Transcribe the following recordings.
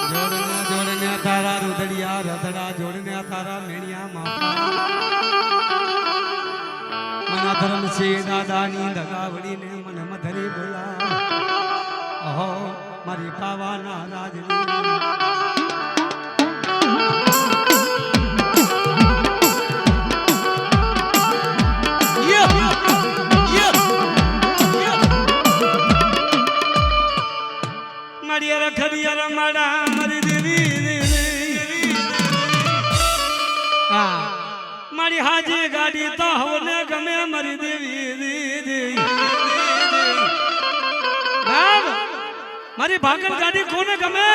જોડને તારા રુદડિયા રતડા જોડને તારા મેણિયા માપા મના ધર્મ છે દાદાની દગાવડીને મને મધરી બોલા ઓહો મારી પાવાના રાજની ખડિયાર માડા મારી દેવી મારી હાજી ગાડી તો હોને ગમે મારી દેવી મારી ભાગલ ગાડી કોને ગમે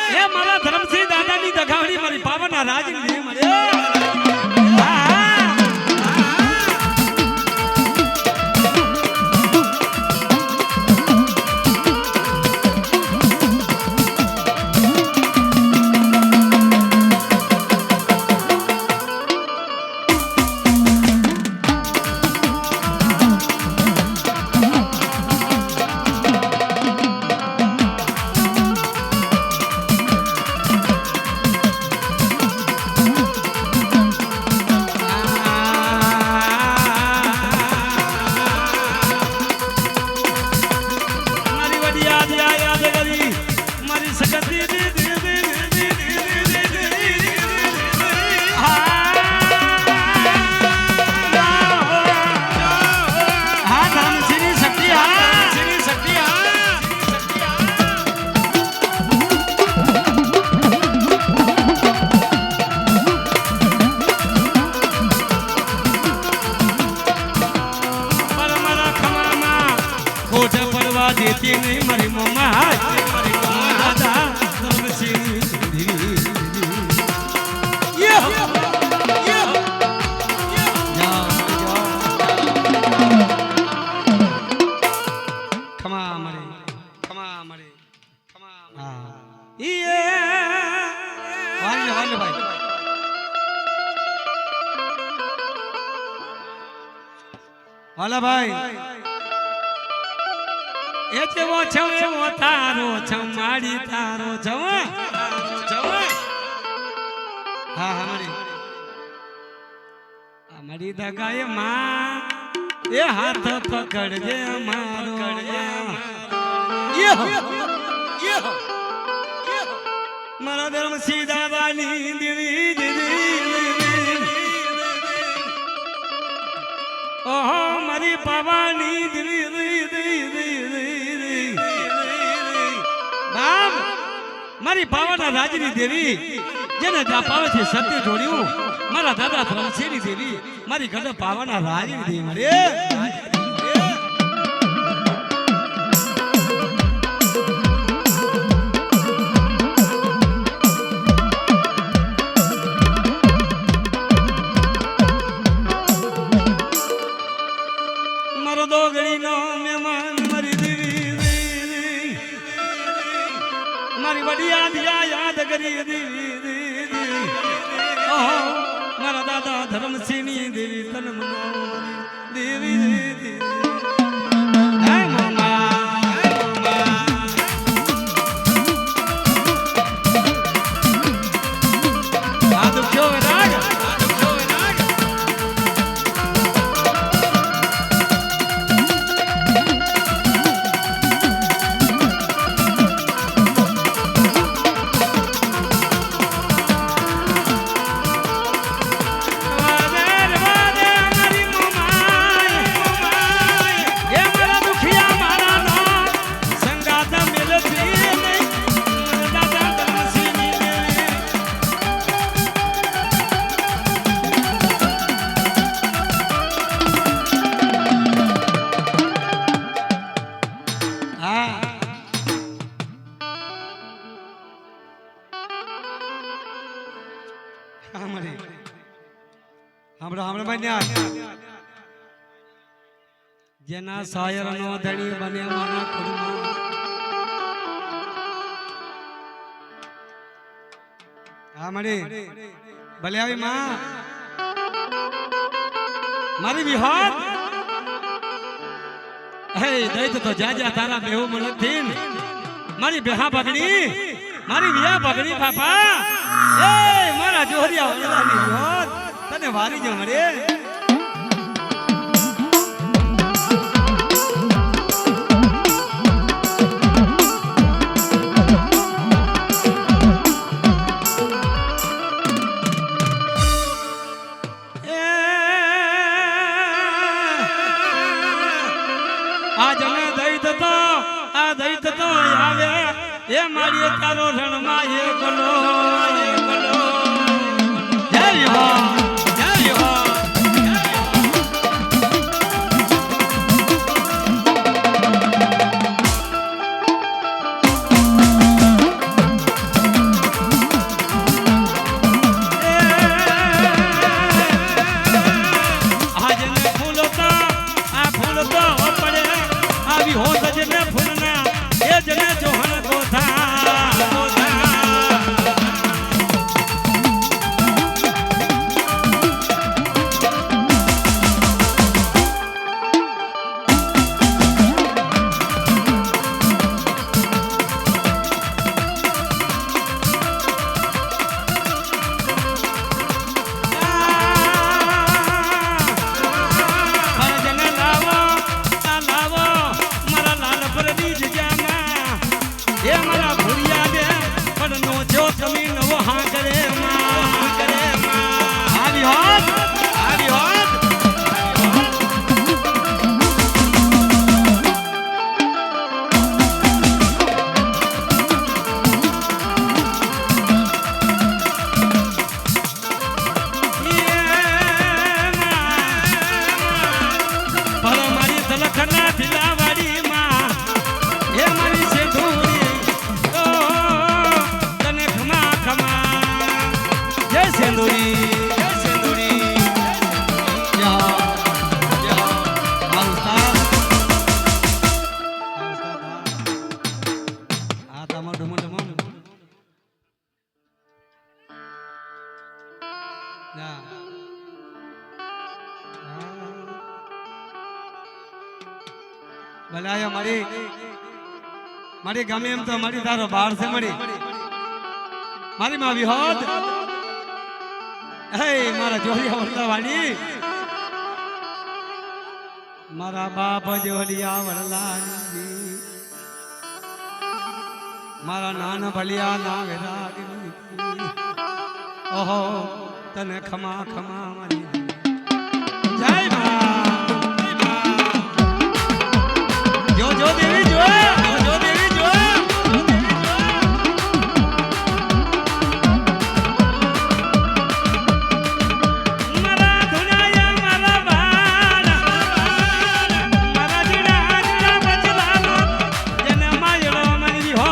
હે મારા ધર્મસિંહ દાદાની દગાવડી મારી પાવના રાજની મારી દેતી નહીં મારી મોમાં દાદા ધર્મસિંહ ખમા મરે વાલા ભાઈ એ જેવો છવ એવો તારો છમાડી તારો જવ હા અમારી દગાએ માં એ હાથ પકડજે મારો મારા ધર્મસિંહ દાદાની દેવી ઓહો મારી પાવાની મારી પાવાના રાજની દેવી જેને જા પાવે છે સત્ય જોડ્યું મારા દાદા ધર્મસિંહની દેવી મારી ગઢ પાવાના રાજની દેવી મળે મારો દોગડીનો મહેમાન મારી દેવી મારી વડિયા દિયા યાદ કરી દેવી મારા દાદા ધર્મસિંહની દેવી તન મનો દેવી જેના શાયર નો ધણી બને મારા કુળમાં હા મળી ભલે આવી માં મારી વિહાર હે દૈત તો જાજા તારા બેહુ મનથી મારી બેહા પગડી મારી વિયા પગડી બાપા એ મારા જોરિયા વળલાની જોત તને વારી જો મરે એ મારી તારો રણમાં એ ગલો જય હો જય હો આજને ફૂલતા આ ફૂલતો પડે આવી હો સજને ફૂલના એ જને જોહન ભલાયા મારી ગમે એમ તો મારી તારો બાર છે મારી માં વિહોદ હે મારા જોડિયા વડલાવાડી મારા બાપ જોડિયા વડલાની મારા નાના ભલિયા ના વેરાગી ઓહો તને ખમા ખમા મારી જય મા જો દેવી જો દેવી જો મારા ધુનાયા મારા બાળ મારા જીડા જીડા બચલાનો જને માયડો મરી હો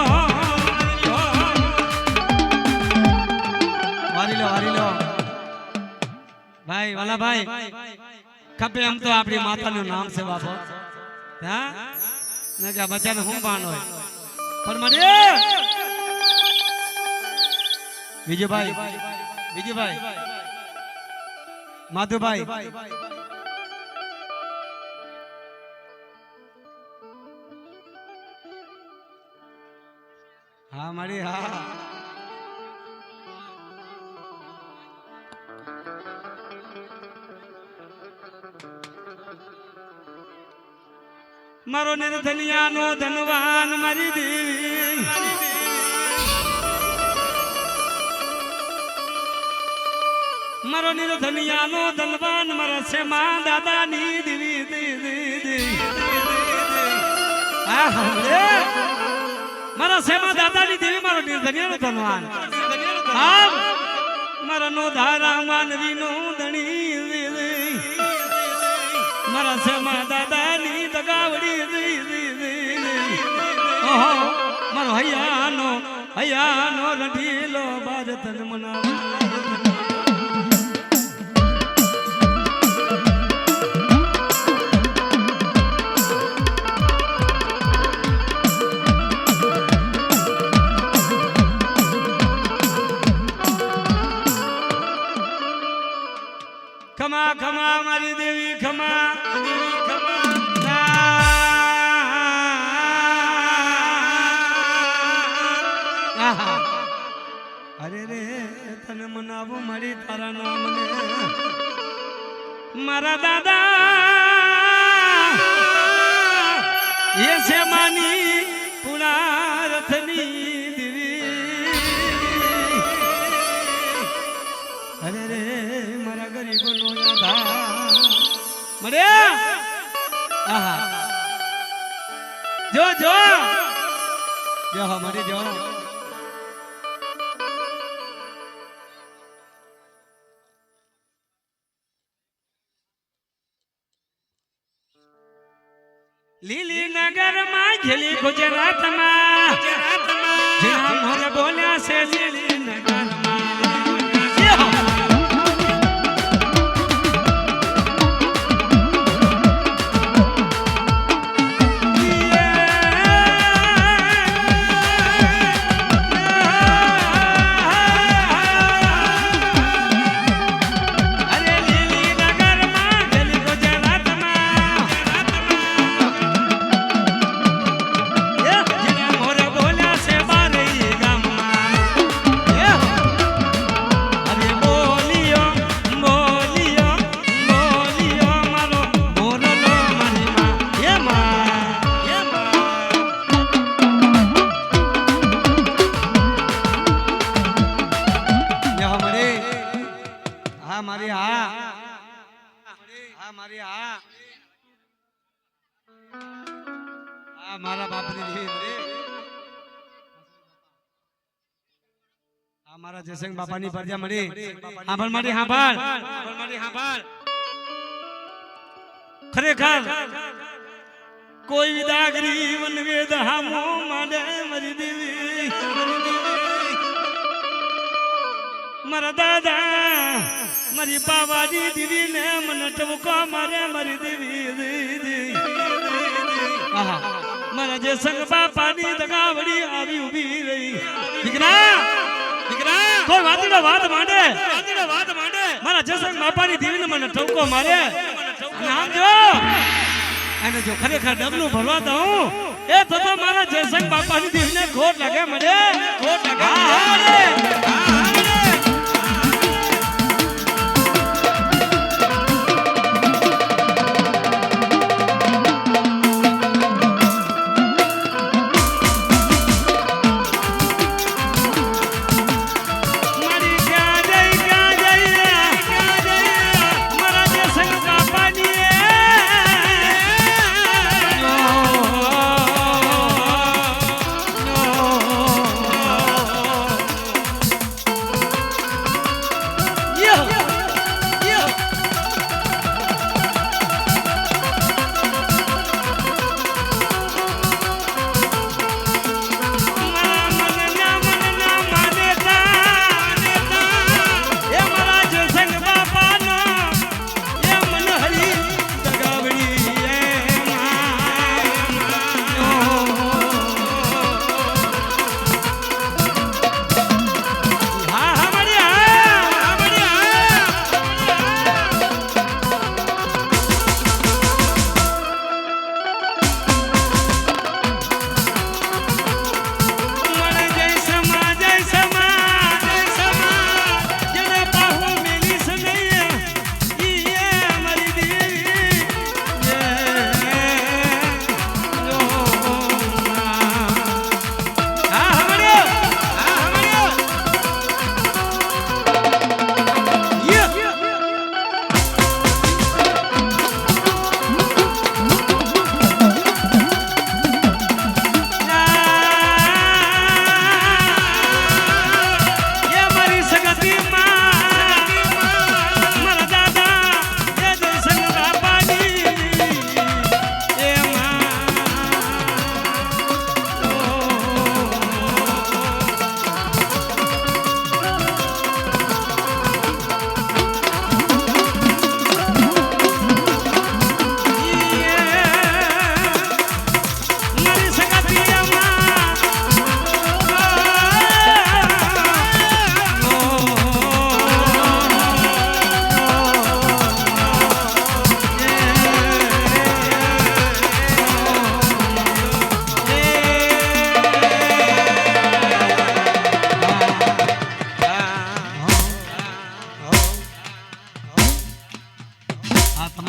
વારી લો ભાઈ વાલા ભાઈ ખપે એમ તો આપણી માતાનું નામ છે બાપો હા ના કે બચ્ચાને હું બાણ હોય પણ મને વિજયભાઈ માધુભાઈ હા મારી હા મારો નિર્ધનિયાનો ધનવાન મારી દેવી મારો નિર્ધનિયાનો ધનવાન મારા સેમા દાદાની દેવી મારા સેમા દાદાની દેવી મારો નિર્ધનિયાનો ધનવાન મારા નો ધારા માનવીનો ધણી મારા સેમા દાદાની દગાવડી મારો હૈયાનો રઢીલો બારતન મના ખમા ખમા મારી દેવી ખમા આહા. અરે રે તને મનાવું મારી તારા નામને મારા દાદા એ છે માની પુણારથની દેવી. અરે રે મારા ગરીબોનો આધાર મળે. આહા જો જો જો મળી જો. લીલી નગર માં ઘેલી ગુજરાત માં જ્યાં મોર બોલ્યા છે લીલી નગર મારા બાપની દેવી મારા જયસિંહ બાપાની પરજા મળી. હાંભળ મારી હાંભળ ખરેખર કોઈ વિદાગરી વનવેદ હામો માંડે મારી દેવી મારા દાદા મારી બાવાની દીદી ને મને ટવકો મારે મારી દેવી. આહા મારા જે સંગ બાપાની દગાવડી આવી ઊભી રહી. દીકરા કોઈ વાતનો વાત માંડે મારા જે સંગ બાપાની દેવીને મને ઠપકો મારે. આમ જો અને જો ખરેખર ડબલું ભરવા દઉં એ તો મારા જે સંગ બાપાની દેવીને ખોટ લાગે મને ખોટ લાગે.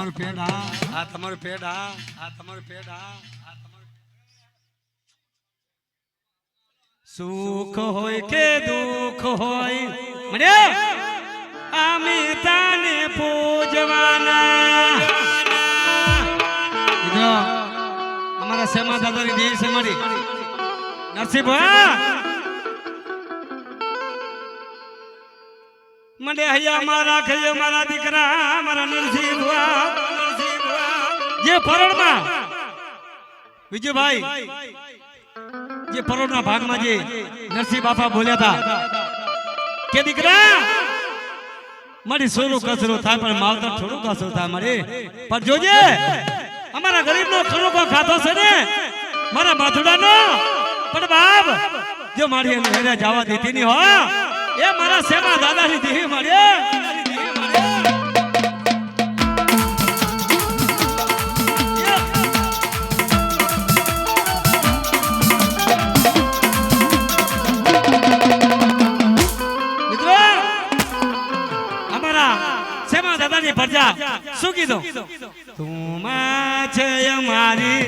તમારું પેટ આ તમારું પેટ આ તમારું પેટ આ સુખ હોય કે દુઃખ હોય મને અમે તને પૂજવાના અમારા સેમા દાદાની દેહ છે મારી નરસિંહભા મને હૈયા મારા ખૈયો મારા દીકરા મારા નરસિંહભા જે પરણમાં વિજયભાઈ જે પરોડના ભાગમાં જે નરસિંહ બાપા બોલ્યા હતા કે દીકરા મારી સોનું કસરો થાય પણ માવતર થોડું કસરો થાય મારી પણ જોજે અમારા ગરીબનો ખરોકો ખાધો છે ને મારા માથુડાનો પણ બાપ જો મારી એને હેરે જવા દેતી નહીં હો એ મારા સેવા દાદાની દેવી મારી પ્રજા શું કીધું તું માં છે અમારી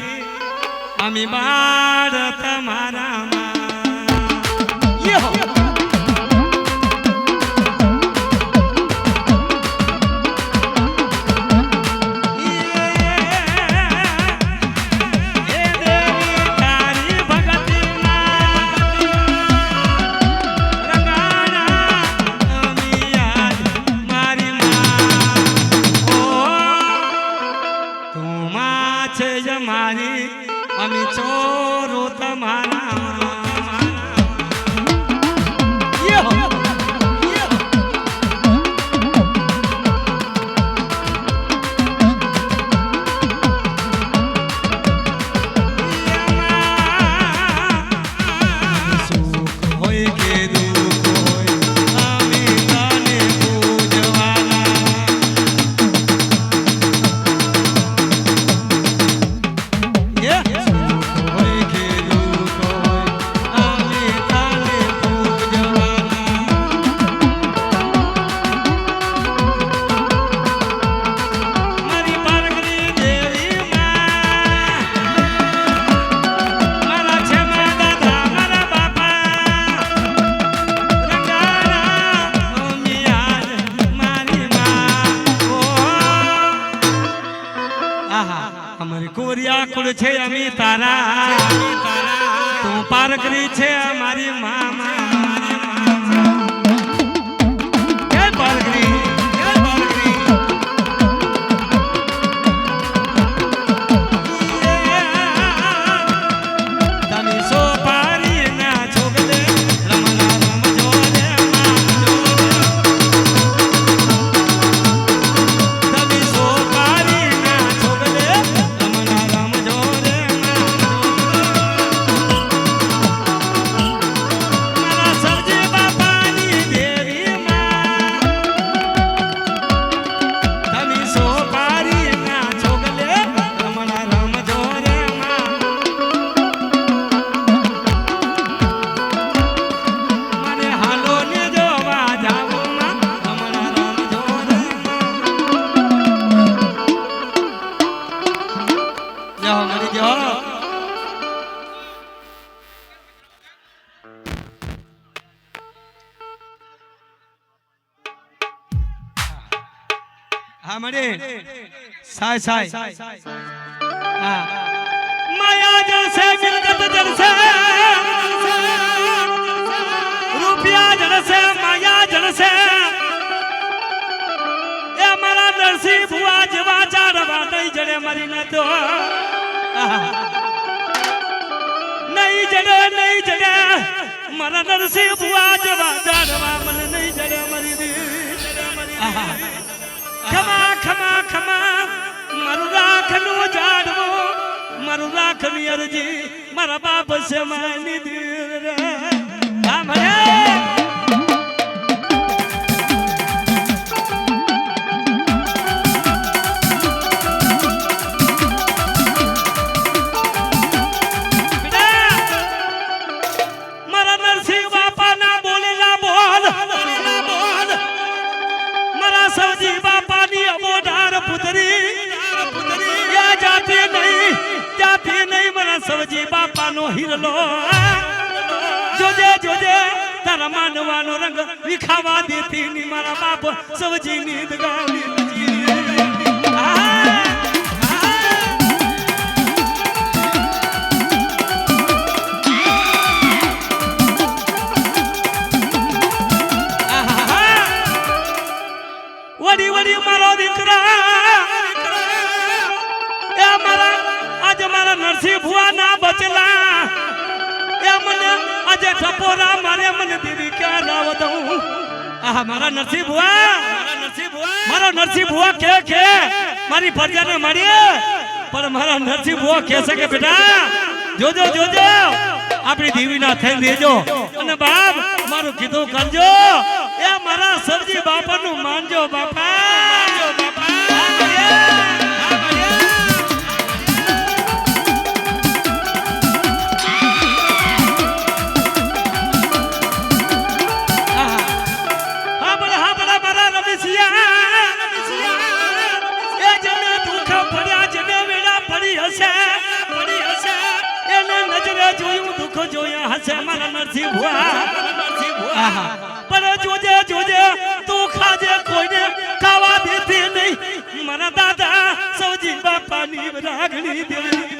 અમે બાળ તમારા અમે ચોરો તમારા કુળ છે અમી તારા તું પારકરી છે અમારી મામા જય પારકરી જય પારકરી તમે સો પારી ના છોગલે રમલા રમજો રે મામજો તમે સો પારી ના છોગલે हाँ मरे साय साय हाँ माया जैसे मिलकत जैसे रुपया जैसे माया जैसे ये हमारा नरसिंह बुआ जवा चारवा नहीं जड़े मरी न तो नहीं जड़े मरा नरसिंह बुआ जवा चारवा मन नहीं जड़े मरी दी खमा खमा खमा मारू राखनु जाड़वो मारू राखनी अर्जी मारा बाप से मानी दीर रे हमरे मारा नरसिंह बापा ना बोलेला बोल मारा सवजी बापा पुतरी હિરલો જોજે જોજે તારા માનવાનો રંગ વિખાવા દેતી ની મારા બાપ સવજી ની દગાની વડી વડી મારો દીકરા એ મારા આજે મારા નરસિંહ ભુવા ના બચલા એ મને આજે ટપોરા મારે મને દીદી ક્યાં લાવ દઉં આહા મારા નરસિંહ ભુવા મારો નરસિંહ ભુવા કે મારી ફરજાને મળીએ પણ મારા નરસિંહ ભુવા કહે છે કે બેટા જોજો જોજો આપણી દીવીના થઈ દેજો અને બાપ મારું કીધું કરજો એ મારા સરજી બાપાનું માનજો બાપા માનજો બાપા જોયું દુઃખ જોયા હશે મારા નરસિંહ ભુવા પણ જોજે જોજે તું ખાજે કોઈને ખાવા દેતી નહીં મારા દાદા સવજી બાપાની રાગણી દેવી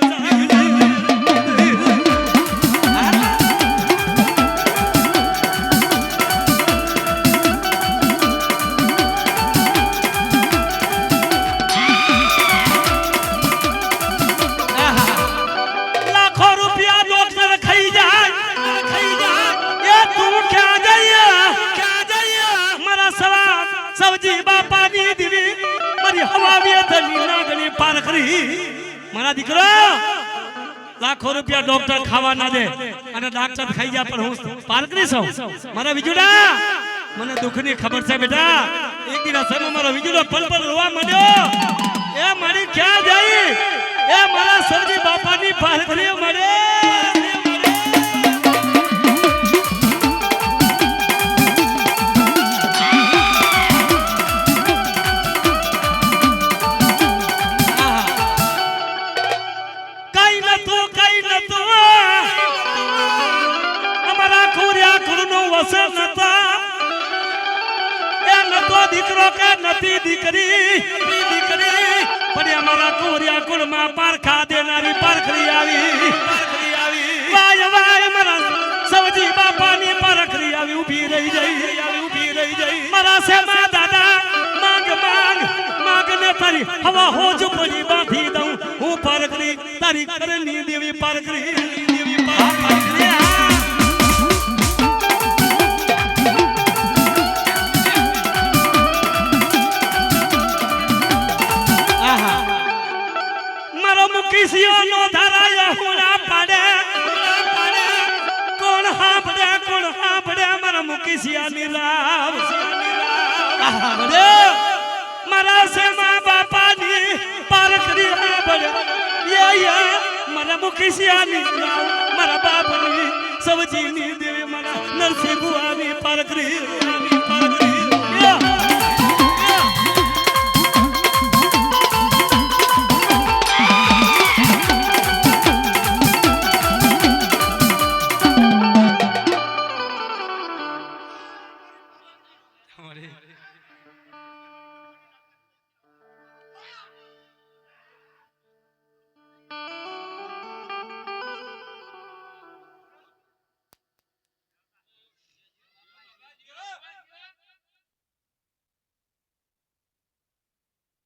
મારા દીકરો લાખો રૂપિયા ડોક્ટર ખાવા ના દે અને ડાક્ટર ખાઈ જાય પણ હું પારકરી છું મારા વિજુડા મને દુઃખની ખબર છે બેટા એક દિવસ મારો વિજુડો પલ પલ રોવા માંડ્યો એ મારી ક્યાં જાય એ મારા સરજી બાપાની પારકરી મળે દીકરો કે નથી દીકરી પણ અમારા કોરિયા કુળમાં પારખા દેનારી પારખરી આવી વાય વાય મારા સવજી બાપાની પારખરી આવી ઊભી રહી જઈ મારા સેમા દાદા માંગ ને તારી હવા હોજ પડી બાંધી દઉં હું પારખરી તારી કરની દેવી પારખરી કિસિયોનો ધરાયા હુણા પાડે કોણ હાંભળે મારા મુકિસિયાની રાવ મારા સેમા બાપાની પારખરી હાંભળે મારા મુકિસિયાની રાવ મારા બાપની સવજીની દેવી મારા નરસિંહ ભુવાની પારખરી